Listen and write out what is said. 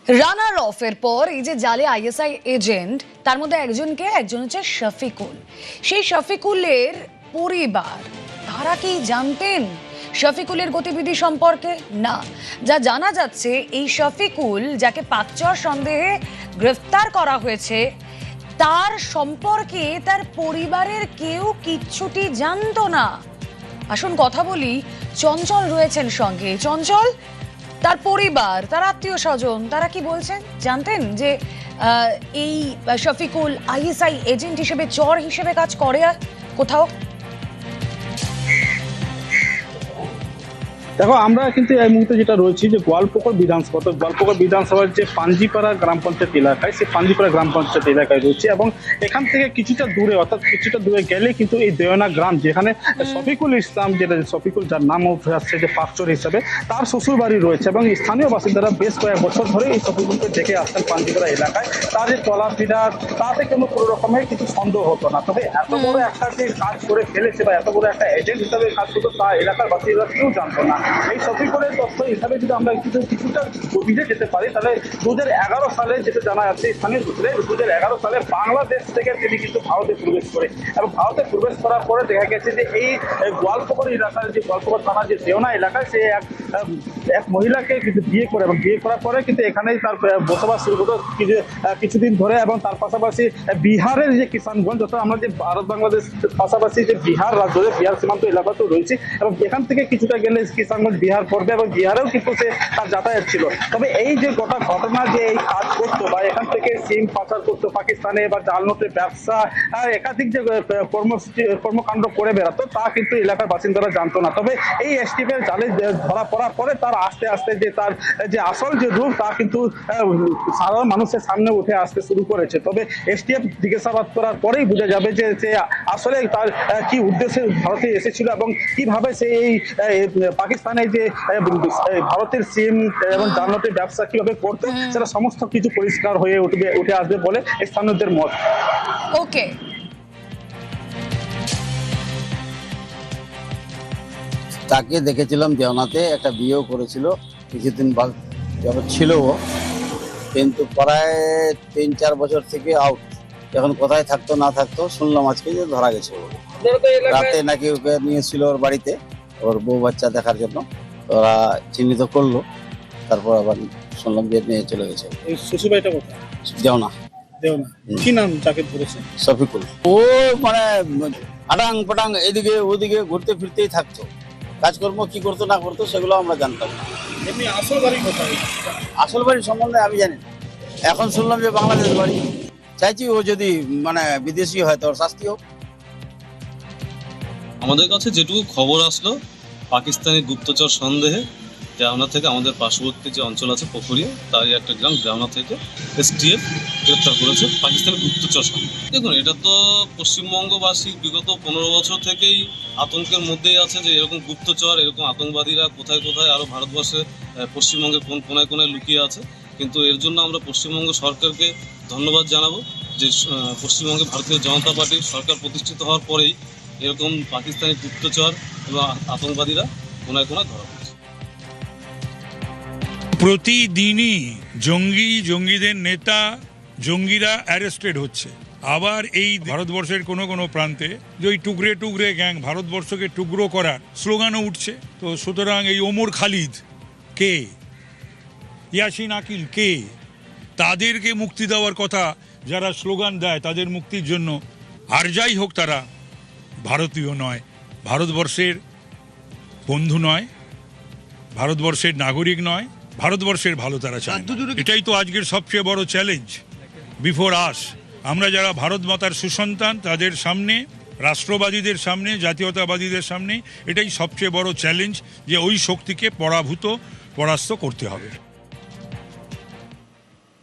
রানার অফের পর এই যে জালে আইএসআই এজেন্ট, তার মধ্যে একজন হচ্ছে শফিকুল। সেই শফিকুলের পরিবার, তারা কি জানতেন শফিকুলের গতিবিধি সম্পর্কে? না। যা জানা যাচ্ছে, এই শফিকুল, যাকে পাকচর সন্দেহে গ্রেফতার করা হয়েছে, তার সম্পর্কে তার পরিবারের কেউ কিচ্ছুটি জানতো না। আসুন কথা বলি, চঞ্চল রয়েছেন সঙ্গে। চঞ্চল, তার পরিবার, তার আত্মীয় স্বজন, তারা কি বলছেন? জানতেন যে এই শফিকুল আইএসআই এজেন্ট হিসেবে, চর হিসেবে কাজ করে কোথাও? দেখো, আমরা কিন্তু এই মুহূর্তে যেটা রয়েছি যে গোয়ালপুকুর বিধানসভার যে পাঞ্জিপাড়া গ্রাম পঞ্চায়েত এলাকায়, সেই পাঞ্জিপাড়া গ্রাম পঞ্চায়েত এলাকায় রয়েছে এবং এখান থেকে কিছুটা দূরে, অর্থাৎ কিছুটা দূরে গেলে কিন্তু এই দেওয়ানা গ্রাম, যেখানে শফিকুল ইসলাম, যেটা শফিকুল যার নাম উঠে আসছে যে পাকচর হিসাবে, তার শ্বশুর বাড়ি রয়েছে এবং স্থানীয় বাসিন্দারা বেশ কয়েক বছর ধরে এই শফিকুলকে দেখে আসছেন পাঞ্জিপাড়া এলাকায়। তার যে চলাফেরা, তাতে কোনো রকমের কিছু সন্দেহ হতো না। তবে এত বড় একটা যে কাজ করে ফেলেছে বা এত বড় একটা এজেন্ট হিসাবে কাজ করতো, তা এলাকার বাসিন্দারা কেউ জানতো না। এই শফিকুলের তথ্য হিসাবে যদি আমরা কিছুটা গভীরে যেতে পারি, তাহলে 2011 সালে যেটা জানা যাচ্ছে স্থানীয় সূত্রে, 2011 সালে বাংলাদেশ থেকে তিনি কিন্তু ভারতে প্রবেশ করে এবং ভারতে প্রবেশ করার পরে দেখা গেছে যে এই গোয়ালপুকুর এলাকার, যে গোয়ালপুকুর থানার যে দেওনা এলাকায়, সে এক মহিলাকে কিন্তু বিয়ে করে এবং বিয়ে করার পরে কিন্তু এখানেই তার বসবাস শুরু করতো কিছুদিন ধরে। এবং তার পাশাপাশি বিহারের যে কিষানগঞ্জ, অর্থাৎ আমরা যে ভারত বাংলাদেশ পাশাপাশি যে বিহার রাজ্য, বিহার সীমান্ত এলাকাতেও রয়েছে এবং এখান থেকে কিছুটা গেলে কিষানগঞ্জ বিহার পড়বে এবং বিহারেও কিন্তু সে তার যাতায়াত ছিল। তবে এই যে গোটা ঘটনা, যে এই কাজ করতো বা এখান থেকে সিম পাচার করতো পাকিস্তানে বা জাল নোটের ব্যবসা আর একাধিক যে কর্মকাণ্ড করে বেড়াতো, তা কিন্তু এলাকার বাসিন্দারা জানতো না। তবে এই এসটিএফের জালে ধরা পড়ার পরে তার আস্তে আস্তে যে তার যে আসল যে রূপ, তা কিন্তু সাধারণ মানুষের সামনে উঠে আসতে শুরু করেছে। তবে এসটিএফ জিজ্ঞাসাবাদ করার পরেই বোঝা যাবে যে সে আসলে তার কি উদ্দেশ্যে ভারতে এসেছিল এবং কিভাবে সে এই পাকিস্তানে যে ভারতের সিম এবং জাল নোটের ব্যবসা কিভাবে করতে, সেটা সমস্ত কিছু পরিষ্কার হয়ে উঠে আসবে বলে স্থানীয়দের মত। ওকে, তাকে দেখেছিলাম দেওনাতে, একটা বিয়েও করেছিল, কিছুদিন যখন ছিল ও, কিন্তু প্রায় 3-4 বছর থেকে আউট। এখন কোথায় থাকতো না থাকতো শুনলাম আজকে যে ধরা গেছে। রাতে নাকি ওকে নিয়েছিল ওর বাড়িতে, ওর বউ বাচ্চা দেখার জন্য। ওরা চিহ্নিত করলো, তারপর আবার শুনলাম যে নিয়ে চলে গেছে। শ্বশুরবাড়িটা কোথায়? দেওনা। কি নাম যাকে ধরেছে? শফিকুল। ও মানে আটাং পাটাং এদিকে ওদিকে ঘুরতে ফিরতেই থাকতো। কাজকর্ম কি করতো না করতো সেগুলো আমরা জানতাম না। এমনি আসল বাড়ি কোথায়? আসল বাড়ির সম্বন্ধে আমি জানি না। এখন শুনলাম যে বাংলাদেশ বাড়ি। চাইছি ও যদি মানে বিদেশি হয়, তোর শাস্তি হোক। আমাদের কাছে যেটুকু খবর আসলো, পাকিস্তানি গুপ্তচর সন্দেহে গ্রামনা থেকে, আমাদের পার্শ্ববর্তী যে অঞ্চল আছে পুকুরিয়া, তারই একটা গ্রাম, গ্রামনা থেকে এসটিএফ গ্রেপ্তার করেছে পাকিস্তানি গুপ্তচর সন্দেহে। দেখুন, এটা তো পশ্চিমবঙ্গবাসী বিগত 15 বছর থেকেই আতঙ্কের মধ্যেই আছে যে এরকম গুপ্তচর, এরকম আতঙ্কবাদীরা কোথায় কোথায় আরও ভারতবর্ষে, পশ্চিমবঙ্গের কোন কোনায় কোনায় লুকিয়ে আছে। কিন্তু এর জন্য আমরা পশ্চিমবঙ্গ সরকারকে ধন্যবাদ জানাবো যে পশ্চিমবঙ্গে ভারতীয় জনতা পার্টির সরকার প্রতিষ্ঠিত হওয়ার পরেই এরকম পাকিস্তানি গুপ্তচর এবং আতঙ্কবাদীরা কোনায় কোনায় ধরা পড়ছে। প্রতিদিনই জঙ্গিদের নেতা, জঙ্গিরা অ্যারেস্টেড হচ্ছে। আবার এই ভারতবর্ষের কোনো কোনো প্রান্তে যে ওই টুকরে টুকরে গ্যাং, ভারতবর্ষকে টুকরো করার স্লোগানও উঠছে। তো সুতরাং এই ওমর খালিদ কে, ইয়াসিন আকিল কে, তাদেরকে মুক্তি দেওয়ার কথা যারা স্লোগান দেয়, তাদের মুক্তির জন্য। আর যাই হোক, তারা ভারতীয় নয়, ভারতবর্ষের বন্ধু নয়, ভারতবর্ষের নাগরিক নয়, ভারতবর্ষের ভালো তারা চায় না। এটাই তো আজকের সবচেয়ে বড় চ্যালেঞ্জ বিফোর আস। আমরা যারা ভারত মাতার সুসন্তান, তাদের সামনে, রাষ্ট্রবাদীদের সামনে, জাতীয়তাবাদীদের সামনে, এটাই সবচেয়ে বড় চ্যালেঞ্জ যে ওই শক্তিকে পরাস্ত করতে হবে।